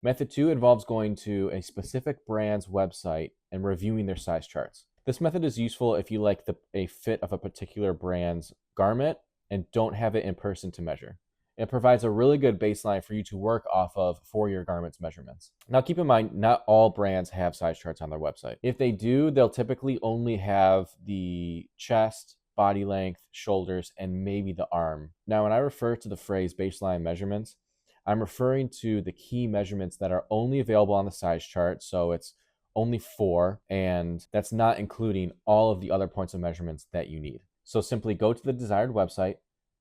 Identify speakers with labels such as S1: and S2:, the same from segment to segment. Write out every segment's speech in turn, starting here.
S1: Method 2 involves going to a specific brand's website and reviewing their size charts. This method is useful if you like a fit of a particular brand's garment and don't have it in person to measure. It provides a really good baseline for you to work off of for your garment's measurements. Now, keep in mind, not all brands have size charts on their website. If they do, they'll typically only have the chest, body length, shoulders, and maybe the arm. Now, when I refer to the phrase baseline measurements, I'm referring to the key measurements that are only available on the size chart. So it's only 4, and that's not including all of the other points of measurements that you need. So simply go to the desired website,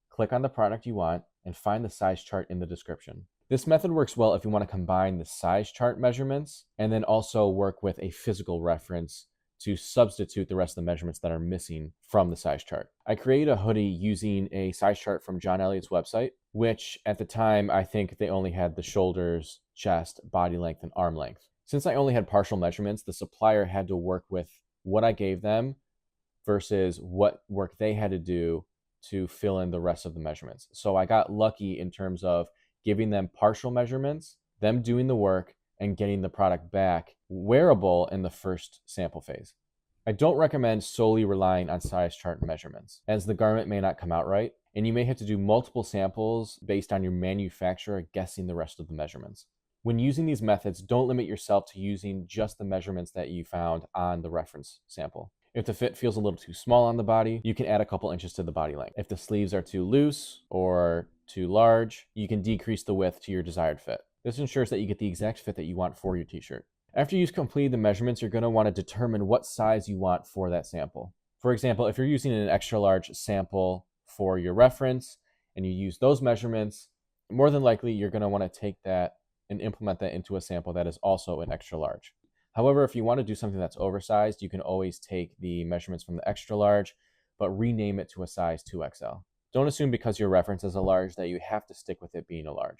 S1: click on the product you want, and find the size chart in the description. This method works well if you want to combine the size chart measurements and then also work with a physical reference to substitute the rest of the measurements that are missing from the size chart. I created a hoodie using a size chart from John Elliott's website, which at the time, I think they only had the shoulders, chest, body length, and arm length. Since I only had partial measurements, the supplier had to work with what I gave them versus what work they had to do to fill in the rest of the measurements. So I got lucky in terms of giving them partial measurements, them doing the work, and getting the product back wearable in the first sample phase. I don't recommend solely relying on size chart measurements, as the garment may not come out right, and you may have to do multiple samples based on your manufacturer guessing the rest of the measurements. When using these methods, don't limit yourself to using just the measurements that you found on the reference sample. If the fit feels a little too small on the body, you can add a couple inches to the body length. If the sleeves are too loose or too large, you can decrease the width to your desired fit. This ensures that you get the exact fit that you want for your t-shirt. After you've completed the measurements, you're going to want to determine what size you want for that sample. For example, if you're using an extra large sample for your reference and you use those measurements, more than likely you're going to want to take that and implement that into a sample that is also an extra large. However, if you want to do something that's oversized, you can always take the measurements from the extra large, but rename it to a size 2XL. Don't assume because your reference is a large that you have to stick with it being a large.